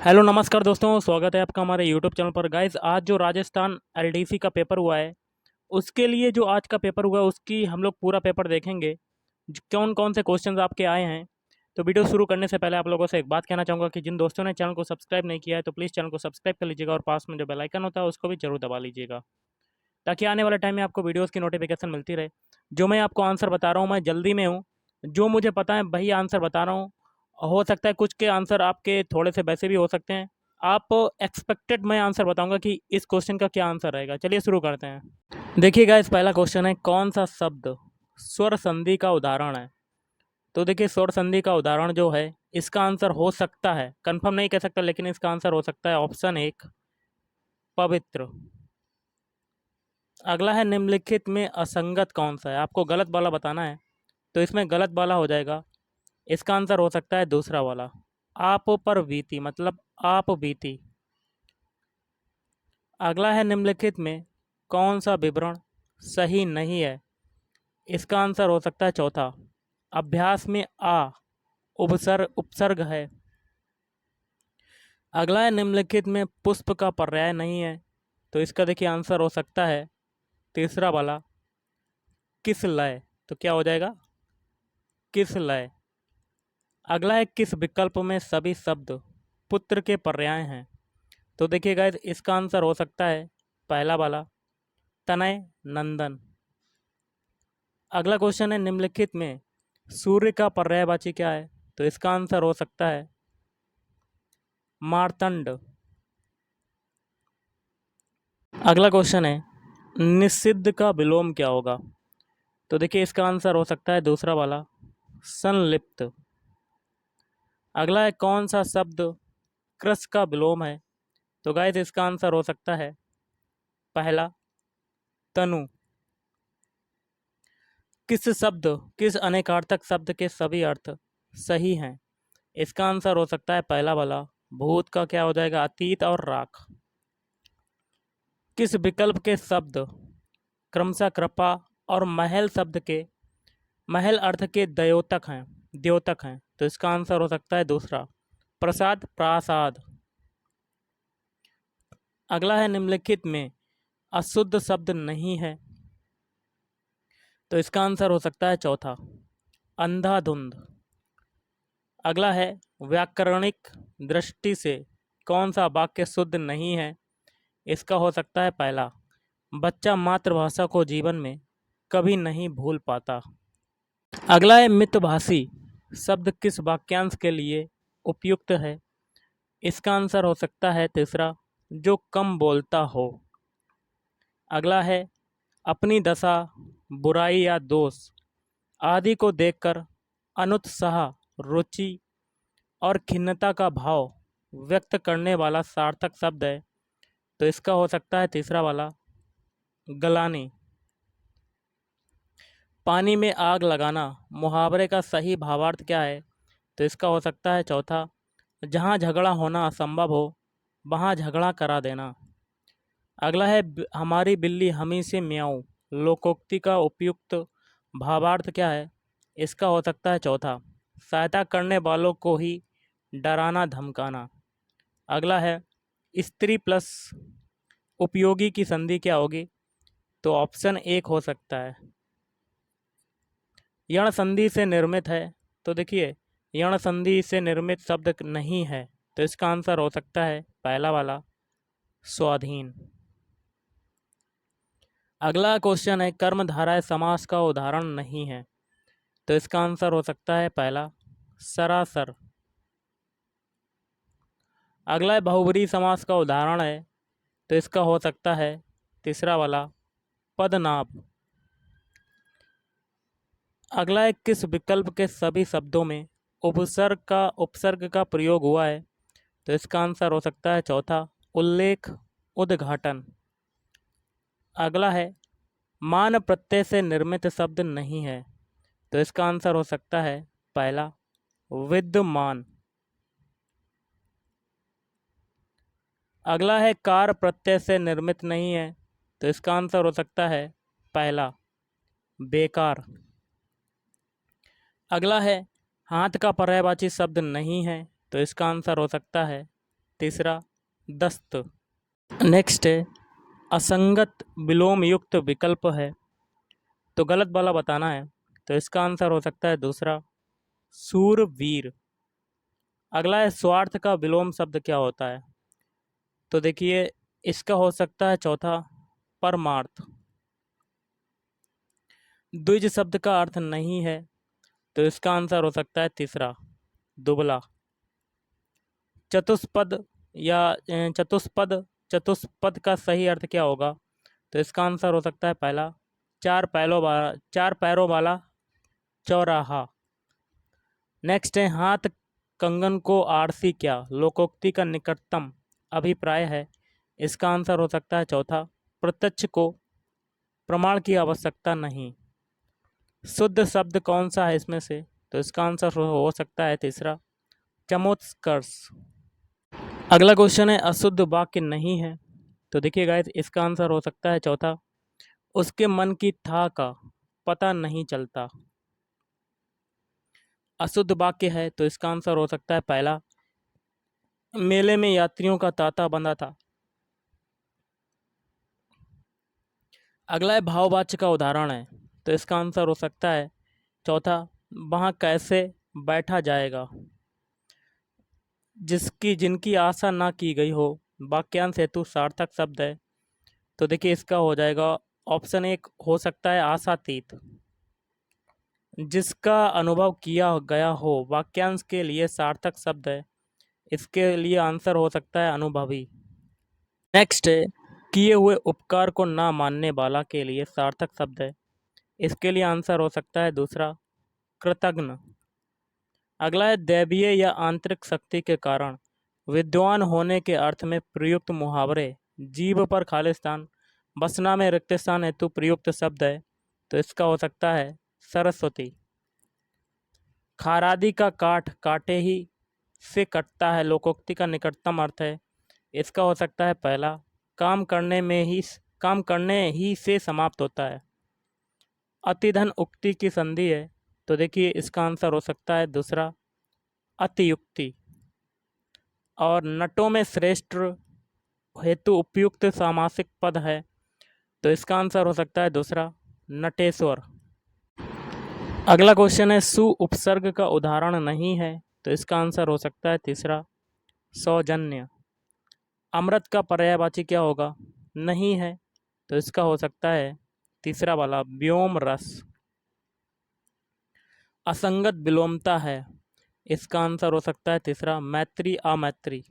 Hello नमस्कार दोस्तों, स्वागत है आपका हमारे यूट्यूब चैनल पर। गाइस, आज जो राजस्थान एलडीसी का पेपर हुआ है, उसके लिए जो आज का पेपर हुआ है उसकी हम लोग पूरा पेपर देखेंगे। कौन कौन से क्वेश्चंस आपके आए हैं। तो वीडियो शुरू करने से पहले आप लोगों से एक बात कहना चाहूँगा कि जिन दोस्तों ने चैनल को सब्सक्राइब नहीं किया है तो प्लीज़ चैनल को सब्सक्राइब कर लीजिएगा और पास में जो बेल आइकन होता है उसको भी जरूर दबा लीजिएगा, ताकि आने वाले टाइम में आपको वीडियोज़ की नोटिफिकेशन मिलती रहे। जो मैं आपको आंसर बता रहा हूँ, मैं जल्दी में हूँ, जो मुझे पता है वही आंसर बता रहा हूँ। हो सकता है कुछ के आंसर आपके थोड़े से वैसे भी हो सकते हैं। आप एक्सपेक्टेड मैं आंसर बताऊंगा कि इस क्वेश्चन का क्या आंसर रहेगा। चलिए शुरू करते हैं। देखिएगा, इस पहला क्वेश्चन है, कौन सा शब्द स्वर संधि का उदाहरण है। तो देखिए, स्वर संधि का उदाहरण जो है, इसका आंसर हो सकता है, कंफर्म नहीं कह सकता, लेकिन इसका आंसर हो सकता है ऑप्शन एक, पवित्र। अगला है, निम्नलिखित में असंगत कौन सा है। आपको गलत वाला बताना है, तो इसमें गलत वाला हो जाएगा। इसका आंसर हो सकता है दूसरा वाला, आप पर बीती, मतलब आप बीती। अगला है, निम्नलिखित में कौन सा विवरण सही नहीं है। इसका आंसर हो सकता है चौथा, अभ्यास में आ उपसर्ग है। अगला है, निम्नलिखित में पुष्प का पर्याय नहीं है। तो इसका देखिए आंसर हो सकता है तीसरा वाला, किस लय। तो क्या हो जाएगा, किस लय। अगला है, किस विकल्प में सभी शब्द पुत्र के पर्याय हैं। तो देखिए गाइस, इसका आंसर हो सकता है पहला वाला, तनय नंदन। अगला क्वेश्चन है, निम्नलिखित में सूर्य का पर्यायवाची क्या है। तो इसका आंसर हो सकता है मार्तंड। अगला क्वेश्चन है, निषिद्ध का विलोम क्या होगा। तो देखिए, इसका आंसर हो सकता है दूसरा वाला, संलिप्त। अगला है, कौन सा शब्द कृस का विलोम है। तो गाइस, इसका आंसर हो सकता है पहला, तनु। किस अनेकार्थक शब्द के सभी अर्थ सही हैं। इसका आंसर हो सकता है पहला वाला, भूत का क्या हो जाएगा, अतीत और राख। किस विकल्प के शब्द क्रमशः कृपा और महल शब्द के महल अर्थ के द्योतक हैं। तो इसका आंसर हो सकता है दूसरा, प्रसाद प्रासाद। अगला है, निम्नलिखित में अशुद्ध शब्द नहीं है। तो इसका आंसर हो सकता है चौथा, अंधाधुंध। अगला है, व्याकरणिक दृष्टि से कौन सा वाक्य शुद्ध नहीं है। इसका हो सकता है पहला, बच्चा मातृभाषा को जीवन में कभी नहीं भूल पाता। अगला है, मितभाषी शब्द किस वाक्यांश के लिए उपयुक्त है। इसका आंसर हो सकता है तीसरा, जो कम बोलता हो। अगला है, अपनी दशा, बुराई या दोष आदि को देखकर अनुत्साह, रुचि और खिन्नता का भाव व्यक्त करने वाला सार्थक शब्द है। तो इसका हो सकता है तीसरा वाला, गलानी। पानी में आग लगाना मुहावरे का सही भावार्थ क्या है। तो इसका हो सकता है चौथा, जहाँ झगड़ा होना असंभव हो वहाँ झगड़ा करा देना। अगला है, हमारी बिल्ली हमी से म्याऊं लोकोक्ति का उपयुक्त भावार्थ क्या है। इसका हो सकता है चौथा, सहायता करने वालों को ही डराना धमकाना। अगला है, स्त्री प्लस उपयोगी की संधि क्या होगी। तो ऑप्शन एक हो सकता है, यण संधि से निर्मित है। तो देखिए, यण संधि से निर्मित शब्द नहीं है। तो इसका आंसर हो सकता है पहला वाला, स्वाधीन। अगला क्वेश्चन है, कर्मधारय समास का उदाहरण नहीं है। तो इसका आंसर हो सकता है पहला, सरासर। अगला है, बहुब्रीहि समास का उदाहरण है। तो इसका हो सकता है तीसरा वाला, पदनाभ। अगला है, किस विकल्प के सभी शब्दों में उपसर्ग का प्रयोग हुआ है। तो इसका आंसर हो सकता है चौथा, उल्लेख उद्घाटन। अगला है, मान प्रत्यय से निर्मित शब्द नहीं है। तो इसका आंसर हो सकता है पहला, विद्यमान। अगला है, कार प्रत्यय से निर्मित नहीं है। तो इसका आंसर हो सकता है पहला, बेकार। अगला है, हाथ का पर्यायवाची शब्द नहीं है। तो इसका आंसर हो सकता है तीसरा दस्त। नेक्स्ट है असंगत विलोम युक्त विकल्प है, तो गलत वाला बताना है। तो इसका आंसर हो सकता है दूसरा सूरवीर। अगला है स्वार्थ का विलोम शब्द क्या होता है, तो देखिए इसका हो सकता है चौथा परमार्थ। द्विज शब्द का अर्थ नहीं है, तो इसका आंसर हो सकता है तीसरा दुबला। चतुष्पद या चतुष्पद का सही अर्थ क्या होगा, तो इसका आंसर हो सकता है पहला चार पैरों वाला चौराहा। नेक्स्ट है हाथ कंगन को आरसी क्या लोकोक्ति का निकटतम अभिप्राय है, इसका आंसर हो सकता है चौथा प्रत्यक्ष को प्रमाण की आवश्यकता नहीं। शुद्ध शब्द कौन सा है इसमें से, तो इसका आंसर हो सकता है तीसरा चमोत्कर्ष। अगला क्वेश्चन है अशुद्ध वाक्य नहीं है, तो देखिए गाइस इसका आंसर हो सकता है चौथा उसके मन की था का पता नहीं चलता। अशुद्ध वाक्य है, तो इसका आंसर हो सकता है पहला मेले में यात्रियों का तांता बंधा था। अगला है भाववाच्य का उदाहरण है, तो इसका आंसर हो सकता है चौथा वहाँ कैसे बैठा जाएगा। जिनकी आशा ना की गई हो वाक्यांश हेतु सार्थक शब्द है, तो देखिए इसका हो जाएगा ऑप्शन एक हो सकता है आशातीत। जिसका अनुभव किया गया हो वाक्यांश के लिए सार्थक शब्द है, इसके लिए आंसर हो सकता है अनुभवी। नेक्स्ट है किए हुए उपकार को ना मानने वाला के लिए सार्थक शब्द है, इसके लिए आंसर हो सकता है दूसरा कृतज्ञ। अगला है दैवीय या आंतरिक शक्ति के कारण विद्वान होने के अर्थ में प्रयुक्त मुहावरे जीभ पर खालिस्तान बसना में रिक्त स्थान हेतु प्रयुक्त शब्द है, तो इसका हो सकता है सरस्वती। खारादी का काठ काटे ही से कटता है लोकोक्ति का निकटतम अर्थ है, इसका हो सकता है पहला काम करने ही से समाप्त होता है। अतिधन उक्ति की संधि है, तो देखिए इसका आंसर हो सकता है दूसरा अतियुक्ति। और नटों में श्रेष्ठ हेतु उपयुक्त सामासिक पद है, तो इसका आंसर हो सकता है दूसरा नटेश्वर। अगला क्वेश्चन है सु उपसर्ग का उदाहरण नहीं है, तो इसका आंसर हो सकता है तीसरा सौजन्य। अमृत का पर्यायवाची क्या होगा, नहीं है, तो इसका हो सकता है तीसरा वाला व्योम रस। असंगत विलोमता है, इसका आंसर हो सकता है तीसरा मैत्री अमैत्री।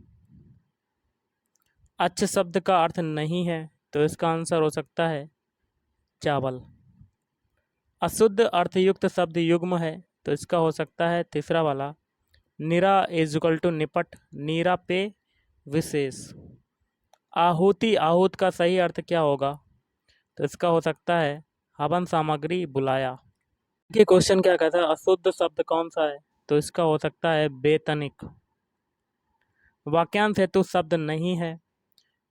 अच्छ शब्द का अर्थ नहीं है, तो इसका आंसर हो सकता है चावल। अशुद्ध अर्थयुक्त शब्द युग्म है, तो इसका हो सकता है तीसरा वाला निरा इजकल टू निपट नीरा पे विशेष। आहुति आहूत का सही अर्थ क्या होगा, तो इसका हो सकता है हवन सामग्री बुलाया। ये क्वेश्चन क्या कहता है अशुद्ध शब्द कौन सा है, तो इसका हो सकता है बेतनिक। वाक्यांश हेतु शब्द नहीं है,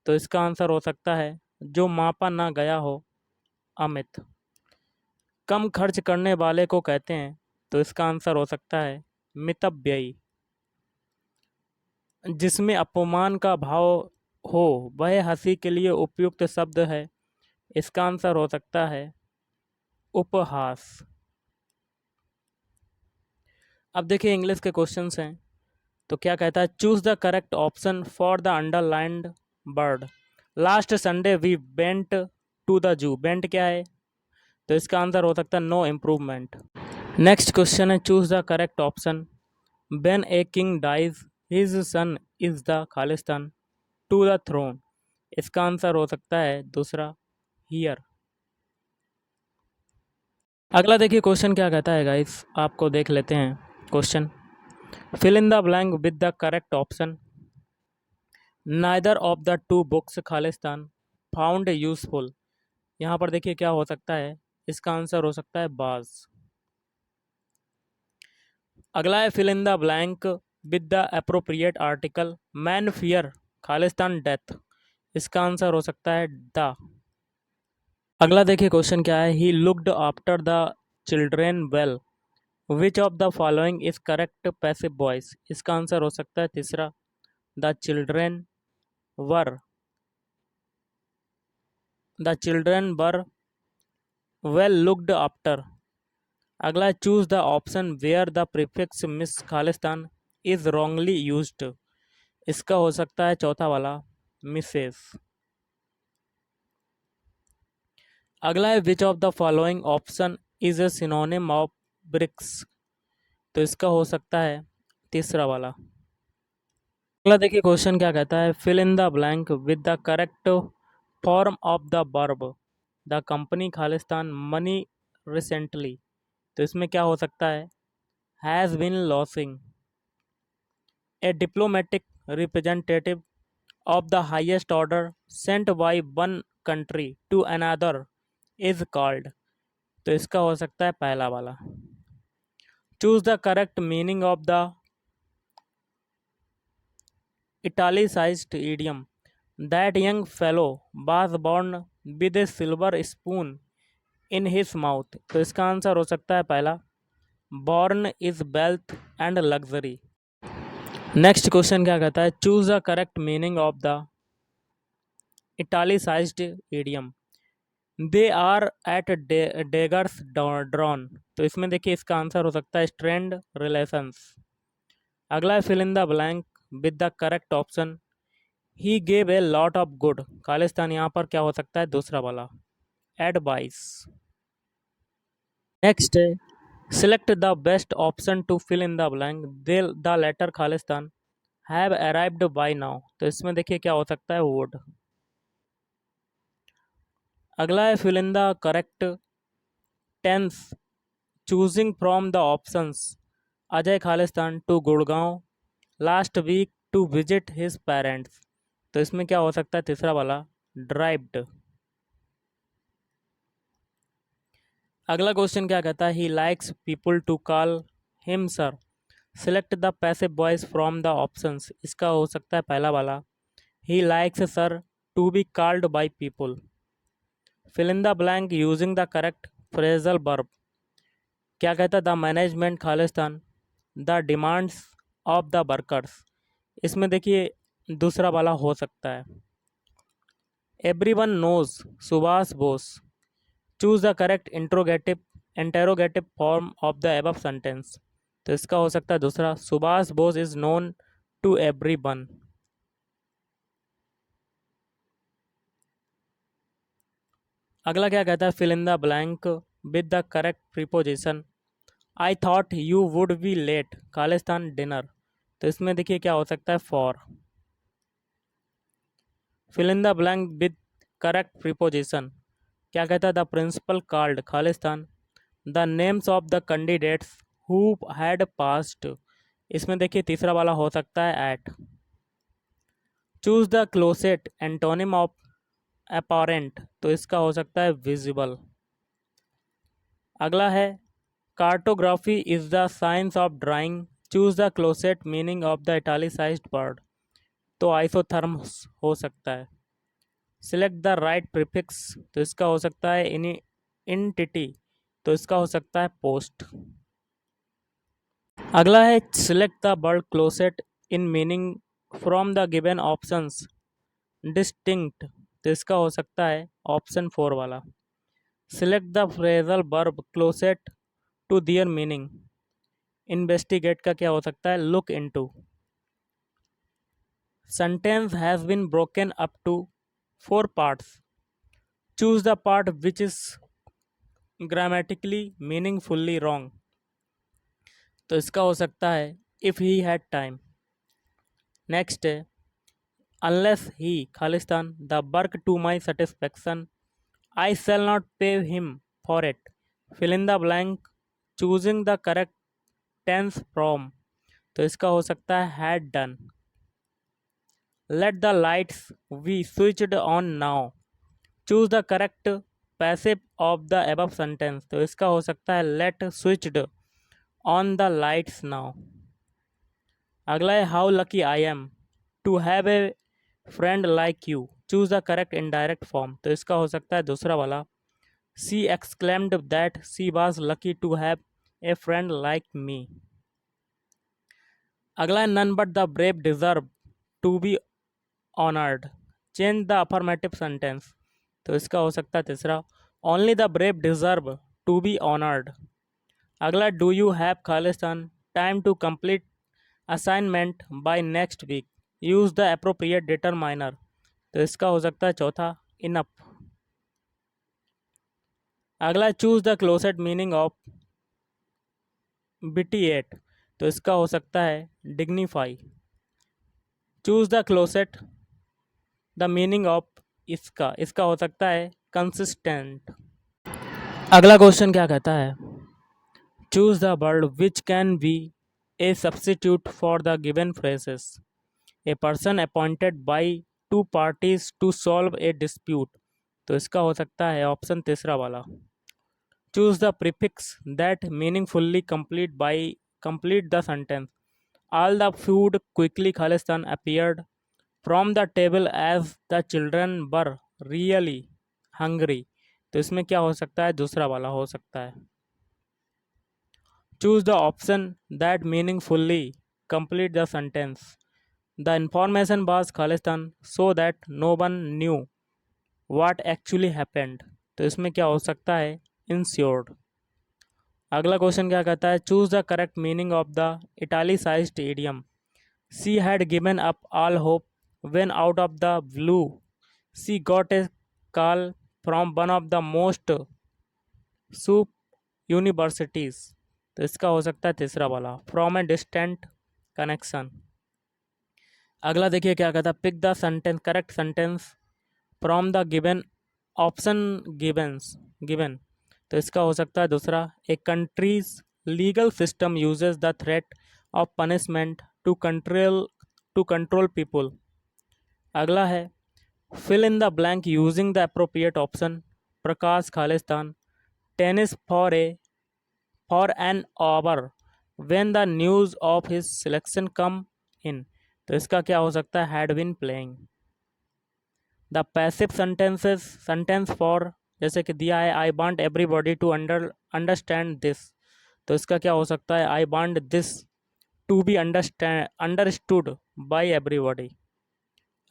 तो इसका आंसर हो सकता है जो मापा ना गया हो अमित। कम खर्च करने वाले को कहते हैं, तो इसका आंसर हो सकता है मितव्ययी। जिसमें अपमान का भाव हो वह हंसी के लिए उपयुक्त शब्द है, इसका आंसर हो सकता है उपहास। अब देखिए इंग्लिश के क्वेश्चंस हैं, तो क्या कहता है choose the correct option for the underlined bird. Last Sunday we went to the zoo. Went क्या है, तो इसका आंसर हो सकता है नो इम्प्रूवमेंट। नेक्स्ट क्वेश्चन है choose the correct option when a king dies his son is the Khalistan to the throne. इसका answer हो सकता है दूसरा हियर। अगला देखिए क्वेश्चन क्या कहता है गाइस, आपको देख लेते हैं question. Fill in the blank with the correct option. Neither of the two books Khalistan found useful. यहाँ पर देखिए क्या हो सकता है, इसका आंसर हो सकता है बाज। अगला है fill in the blank with the appropriate article man fear खालिस्तान डेथ। इसका आंसर हो सकता है द। अगला देखिए क्वेश्चन क्या है he looked after the children well which of the following is correct passive voice. इसका आंसर हो सकता है तीसरा the children were the children were well looked after. अगला choose the option where the prefix mis खालिस्तान is wrongly used. इसका हो सकता है चौथा वाला मिसेस। अगला है विच of the following option is a synonym of BRICS. तो इसका हो सकता है तीसरा वाला। अगला देखिए क्वेश्चन क्या कहता है, fill in the blank with the correct form of the verb the company Khalistan money recently. तो इसमें क्या हो सकता है, has been losing a diplomatic representative of the highest order sent by one country to another is called। तो इसका हो सकता है पहला वाला। Choose the correct meaning of the italicized idiom that young fellow was born with a silver spoon in his mouth। तो इसका answer हो सकता है पहला, born is wealth and luxury। Next question क्या कहता है, choose the correct meaning of the italicized idiom they are at daggers drawn. तो इसमें देखिए इसका आंसर हो सकता है स्ट्रेंड रिलेशंस। अगला है fill in the blank with the correct option he gave a lot of good Khalistan. यहाँ पर क्या हो सकता है दूसरा वाला एडवाइस। नेक्स्ट है select the best option to fill in the blank the letter Khalistan have arrived by now. तो इसमें देखिए क्या हो सकता है वुड। अगला है fill in the correct tense choosing from the options Ajay Khalistan to Gurgaon last week to visit his parents. तो इसमें क्या हो सकता है तीसरा वाला ड्राइव्ड। अगला क्वेश्चन क्या कहता है, he likes people to call him sir select the passive voice from the options. इसका हो सकता है पहला वाला he likes sir to be called by people. Fill in the blank using the correct phrasal verb. क्या कहता है the management Khalistan the demands of the workers. इसमें देखिए दूसरा वाला हो सकता है everyone knows Subhash Bose. Choose the correct interrogative form of the above sentence. तो इसका हो सकता है दूसरा Subhash Bose is known to everyone. अगला क्या कहता है fill in the blank with the correct preposition I thought you would be late Khalistan dinner. तो इसमें देखिए क्या हो सकता है for. Fill in the blank with correct preposition. क्या कहता है the principal called Khalistan the names of the candidates who had passed. इसमें देखिए तीसरा वाला हो सकता है at. Choose the closest antonym of apparent. तो इसका हो सकता है विजिबल। अगला है cartography is the science of drawing choose the closest meaning of the italicised word. तो आइसोथर्म्स हो सकता है। Select the right prefix. तो इसका हो सकता है इंटिटी। तो इसका हो सकता है पोस्ट। अगला है select the word closest in meaning from the given options distinct. तो इसका हो सकता है ऑप्शन 4 वाला select the phrasal verb closest to their meaning. Investigate का क्या हो सकता है look into. Sentence has been broken up to 4 parts। Choose the part which is grammatically meaningfully wrong. तो इसका हो सकता है if he had time. Next है अनलेस ही खालिस्तान the work to my satisfaction I shall not pay him for it. Fill in the blank choosing the correct tense from. तो इसका हो सकता है had done. Let the lights we switched on now. Choose the correct passive of the above sentence. तो इसका हो सकता है let switched on the lights now. अगला है how lucky I am to have a friend like you. Choose the correct indirect form. तो इसका हो सकता है दूसरा वाला she exclaimed that she was lucky to have a friend like me. अगला है none but the brave deserve to be honoured, change the affirmative sentence, तो इसका हो सकता है तीसरा, only the brave deserve to be honoured. अगला, do you have खालिस्तान time to complete assignment by next week, use the appropriate determiner, तो इसका हो सकता है चौथा, इनफ। अगला, choose the closest meaning of beatify, तो इसका हो सकता है dignify. Choose the closest the meaning of इसका हो सकता है कंसिस्टेंट। अगला क्वेश्चन क्या कहता है, choose the word which can be a substitute for the given phrases, a person appointed by two parties to solve a dispute, तो इसका हो सकता है ऑप्शन तीसरा वाला। Choose the prefix that meaningfully complete the sentence, all the food quickly Khalistan appeared from the table as the children were really hungry, तो इसमें क्या हो सकता है, दूसरा वाला हो सकता है। Choose the option that meaningfully complete the sentence, the information was Khalistan so that no one knew what actually happened, तो इसमें क्या हो सकता है, ensured। अगला क्वेश्चन क्या कहता है, choose the correct meaning of the italicised idiom, she had given up all hope when out of the blue she got a call from one of the most soup universities, तो इसका हो सकता है तीसरा वाला, फ्रॉम ए डिस्टेंट कनेक्शन। अगला देखिए क्या कहता है, pick the sentence correct sentence from the given option given, तो इसका हो सकता है दूसरा, a country's legal system uses the threat of punishment to control people. अगला है, fill in the blank using the appropriate option, Prakash Khalistan tennis for an hour when the news of his selection come in, तो इसका क्या हो सकता है, had been playing. The passive sentence for, जैसे कि दिया है, I want everybody to understand this, तो इसका क्या हो सकता है, I want this to be understood by everybody.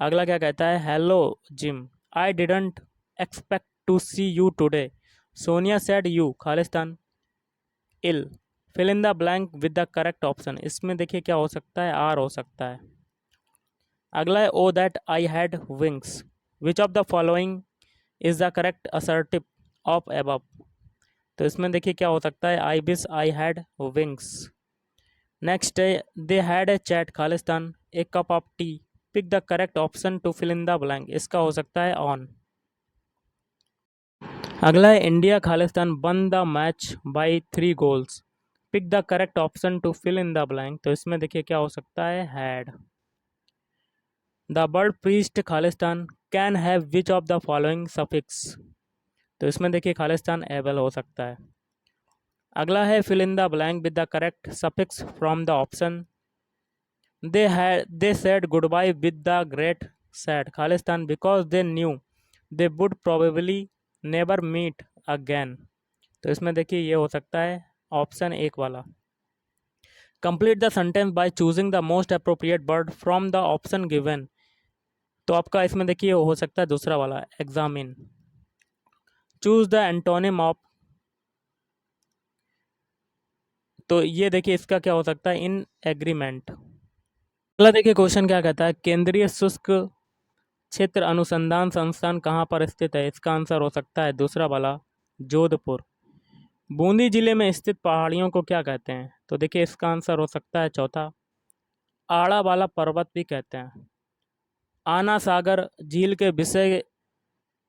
अगला क्या कहता है, hello Jim I didn't expect to see you today, Sonia said you Khalistan ill, fill in the blank with the correct option, इसमें देखिए क्या हो सकता है, आर हो सकता है। अगला है, oh that I had wings, which of the following is the correct assertive of above, तो इसमें देखिए क्या हो सकता है, I wish I had wings. Next है, they had a chat Khalistan a cup of tea, pick the correct option to fill in the blank, इसका हो सकता है ऑन। अगला है, India Khalistan won the match by 3 goals, pick the correct option to fill in the blank, तो इसमें देखिए क्या हो सकता है, had. The word priest Khalistan can have which of the following suffix, तो इसमें देखिए खालिस्तान एबल हो सकता है। अगला है, fill in the blank with the correct suffix from the option, they said goodbye with the great sad Khalistan because they knew they would probably never meet again, तो इसमें देखिए ये हो सकता है ऑप्शन एक वाला। Complete the sentence by choosing the most appropriate word from the option given, तो आपका इसमें देखिए हो सकता है दूसरा वाला, examine. Choose the antonym of, तो ये देखिए इसका क्या हो सकता है, इन एग्रीमेंट। अगला देखिए क्वेश्चन क्या कहता है, केंद्रीय शुष्क क्षेत्र अनुसंधान संस्थान कहाँ पर स्थित है, इसका आंसर हो सकता है दूसरा वाला, जोधपुर। बूंदी जिले में स्थित पहाड़ियों को क्या कहते हैं, तो देखिए इसका आंसर हो सकता है चौथा, आड़ा वाला पर्वत भी कहते हैं। आना सागर झील के विषय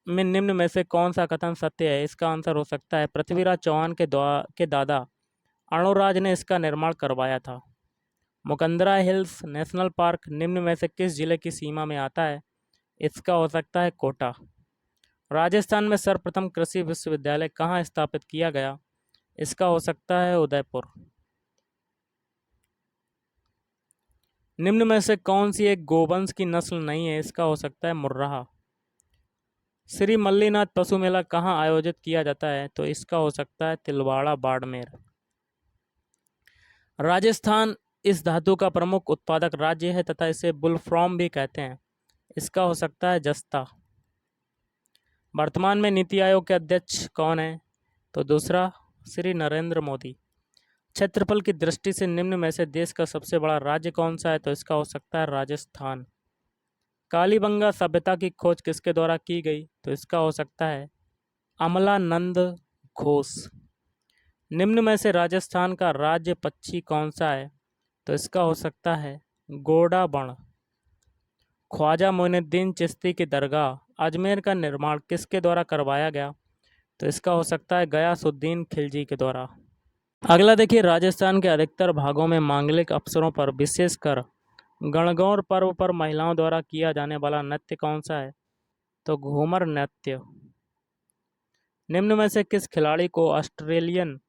में निम्न में से कौन सा कथन सत्य है, इसका आंसर हो सकता है पृथ्वीराज चौहान के दादा अणुराज ने इसका निर्माण करवाया था। मुकंदरा हिल्स नेशनल पार्क निम्न में से किस जिले की सीमा में आता है, इसका हो सकता है कोटा। राजस्थान में सर्वप्रथम कृषि विश्वविद्यालय कहाँ स्थापित किया गया, इसका हो सकता है उदयपुर। निम्न में से कौन सी एक गोवंश की नस्ल नहीं है, इसका हो सकता है मुर्राह। श्री मल्लीनाथ पशु मेला कहाँ आयोजित किया जाता है, तो इसका हो सकता है तिलवाड़ा बाड़मेर। राजस्थान इस धातु का प्रमुख उत्पादक राज्य है तथा इसे बुलफ्रॉम भी कहते हैं। इसका हो सकता है जस्ता। वर्तमान में नीति आयोग के अध्यक्ष कौन है? तो दूसरा श्री नरेंद्र मोदी। क्षेत्रफल की दृष्टि से निम्न में से देश का सबसे बड़ा राज्य कौन सा है? तो इसका हो सकता है राजस्थान। कालीबंगा सभ्यता की खोज किसके द्वारा की गई? तो इसका हो सकता है अमलानंद घोष। निम्न में से राजस्थान का राज्य पक्षी कौन सा है? तो इसका हो सकता है गोडाबण। ख्वाजा मोइनुद्दीन चिश्ती की दरगाह अजमेर का निर्माण किसके द्वारा करवाया गया? तो इसका हो सकता है गयासुद्दीन खिलजी के द्वारा। अगला देखिए, राजस्थान के अधिकतर भागों में मांगलिक अवसरों पर विशेषकर गणगौर पर्व पर महिलाओं द्वारा किया जाने वाला नृत्य कौन सा है? तो घूमर नृत्य। निम्न में से किस खिलाड़ी को ऑस्ट्रेलियन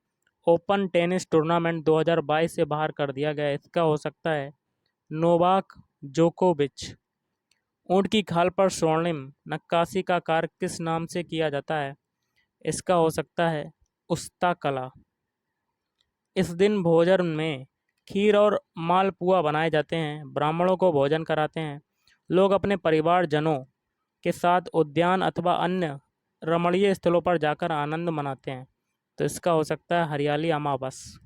ओपन टेनिस टूर्नामेंट 2022 से बाहर कर दिया गया? इसका हो सकता है नोवाक जोकोविच। ऊंट की खाल पर स्वर्णिम नक्काशी का कार्य किस नाम से किया जाता है? इसका हो सकता है उस्ता कला। इस दिन भोजन में खीर और मालपुआ बनाए जाते हैं। ब्राह्मणों को भोजन कराते हैं। लोग अपने परिवारजनों के साथ उद्यान अथवा अन्य रमणीय स्थलों पर जाकर आनंद मनाते हैं। तो इसका हो सकता है हरियाली अमावस।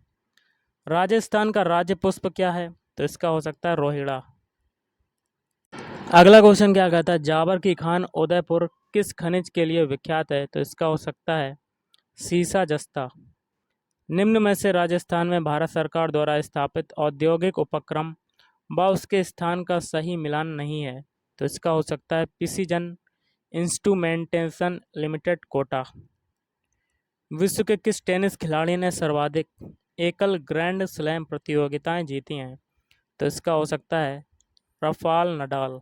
राजस्थान का राज्य पुष्प क्या है? तो इसका हो सकता है रोहिड़ा। अगला क्वेश्चन क्या कहता है, जाबर की खान उदयपुर किस खनिज के लिए विख्यात है? तो इसका हो सकता है सीसा जस्ता। निम्न में से राजस्थान में भारत सरकार द्वारा स्थापित औद्योगिक उपक्रम व उसके स्थान का सही मिलान नहीं है। तो इसका हो सकता है प्रिसिजन इंस्ट्रूमेंटेशन लिमिटेड कोटा। विश्व के किस टेनिस खिलाड़ी ने सर्वाधिक एकल ग्रैंड स्लैम प्रतियोगिताएं जीती हैं? तो इसका हो सकता है राफेल नडाल।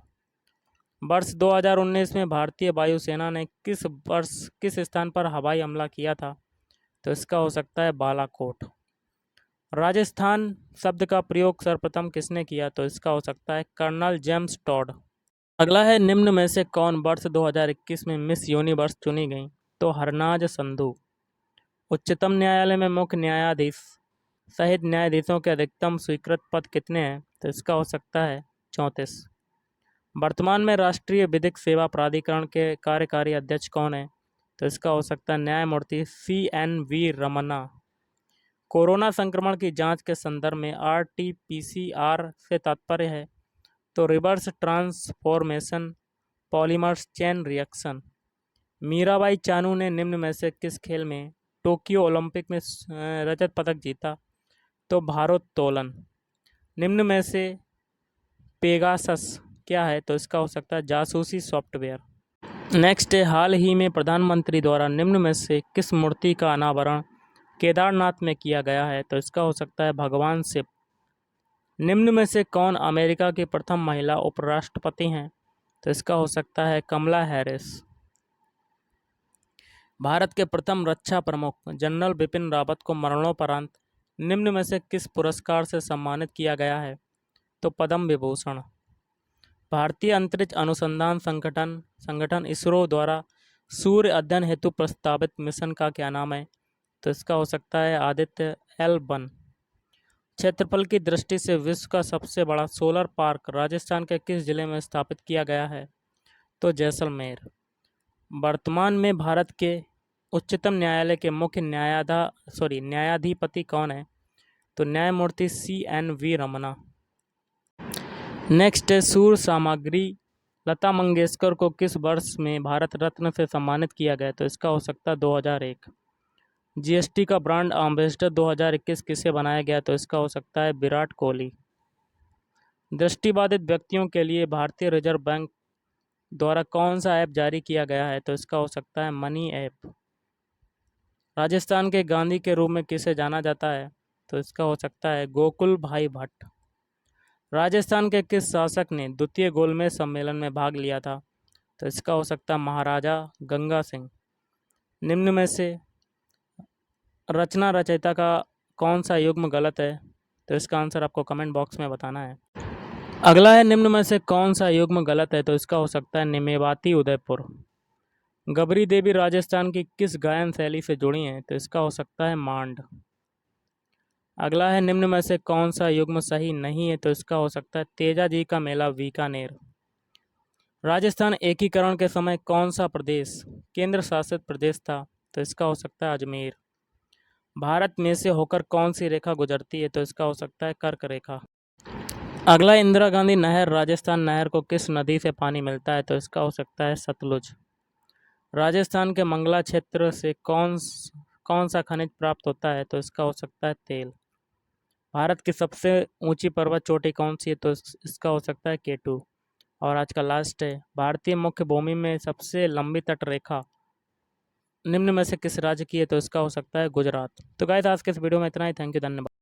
वर्ष 2019 में भारतीय वायुसेना ने किस स्थान पर हवाई हमला किया था? तो इसका हो सकता है बालाकोट। राजस्थान शब्द का प्रयोग सर्वप्रथम किसने किया? तो इसका हो सकता है कर्नल जेम्स टॉड। अगला है, निम्न में से कौन वर्ष 2021 में मिस यूनिवर्स चुनी गई? तो हरनाज संधू। उच्चतम न्यायालय में मुख्य न्यायाधीश सहित न्यायाधीशों के अधिकतम स्वीकृत पद कितने हैं? तो इसका हो सकता है 34। वर्तमान में राष्ट्रीय विधिक सेवा प्राधिकरण के कार्यकारी अध्यक्ष कौन है? तो इसका हो सकता है न्यायमूर्ति CNV रमन्ना। कोरोना संक्रमण की जांच के संदर्भ में RT-PCR से तात्पर्य है? तो reverse transformation polymers chain reaction. Mirabai Chanu ने निम्न में से किस खेल में टोक्यो ओलंपिक में रजत पदक जीता? तो भारोत्तोलन। निम्न में से पेगासस क्या है? तो इसका हो सकता है जासूसी सॉफ्टवेयर। नेक्स्ट है, हाल ही में प्रधानमंत्री द्वारा निम्न में से किस मूर्ति का अनावरण केदारनाथ में किया गया है? तो इसका हो सकता है भगवान शिव। निम्न में से कौन अमेरिका की प्रथम महिला उपराष्ट्रपति हैं? तो इसका हो सकता है कमला हैरिस। भारत के प्रथम रक्षा प्रमुख जनरल बिपिन रावत को मरणोपरांत निम्न में से किस पुरस्कार से सम्मानित किया गया है? तो पद्म विभूषण। भारतीय अंतरिक्ष अनुसंधान संगठन इसरो द्वारा सूर्य अध्ययन हेतु प्रस्तावित मिशन का क्या नाम है? तो इसका हो सकता है आदित्य L1। क्षेत्रफल की दृष्टि से विश्व का सबसे बड़ा सोलर पार्क राजस्थान के किस जिले में स्थापित किया गया है? तो जैसलमेर। वर्तमान में भारत के उच्चतम न्यायालय के मुख्य न्यायाधिपति कौन है? तो न्यायमूर्ति CNV रमन्ना। नेक्स्ट है, सूर सामग्री लता मंगेशकर को किस वर्ष में भारत रत्न से सम्मानित किया गया? तो इसका हो सकता है 2001। GST का ब्रांड एम्बेसडर 2021 किसे बनाया गया? तो इसका हो सकता है विराट कोहली। दृष्टिबाधित व्यक्तियों के लिए भारतीय रिजर्व बैंक द्वारा कौन सा ऐप जारी किया गया है? तो इसका हो सकता है मनी ऐप। राजस्थान के गांधी के रूप में किसे जाना जाता है? तो इसका हो सकता है गोकुल भाई भट्ट। राजस्थान के किस शासक ने द्वितीय गोलमेज सम्मेलन में भाग लिया था? तो इसका हो सकता है महाराजा गंगा सिंह। निम्न में से रचना रचयिता का कौन सा युग्म गलत है? तो इसका आंसर आपको कमेंट बॉक्स में बताना है। अगला है, निम्न में से कौन सा युग्म गलत है? तो इसका हो सकता है निमेवाती उदयपुर। गबरी देवी राजस्थान की किस गायन शैली से जुड़ी हैं? तो इसका हो सकता है मांड। अगला है निम्न में से कौन सा युग्म सही नहीं है, तो इसका हो सकता है तेजा जी का मेला बीकानेर। राजस्थान एकीकरण के समय कौन सा प्रदेश केंद्र शासित प्रदेश था, तो इसका हो सकता है अजमेर। भारत में से होकर कौन सी रेखा गुजरती है, तो इसका हो सकता है कर्क रेखा। अगला इंदिरा गांधी नहर राजस्थान नहर को किस नदी से पानी मिलता है, तो इसका हो सकता है सतलुज। राजस्थान के मंगला क्षेत्र से कौन सा खनिज प्राप्त होता है, तो इसका हो सकता है तेल। भारत की सबसे ऊंची पर्वत चोटी कौन सी है, तो इसका हो सकता है केटू। और आज का लास्ट है, भारतीय मुख्य भूमि में सबसे लंबी तट रेखा निम्न में से किस राज्य की है, तो इसका हो सकता है गुजरात। तो गाइस आज के इस वीडियो में इतना ही। थैंक यू, धन्यवाद।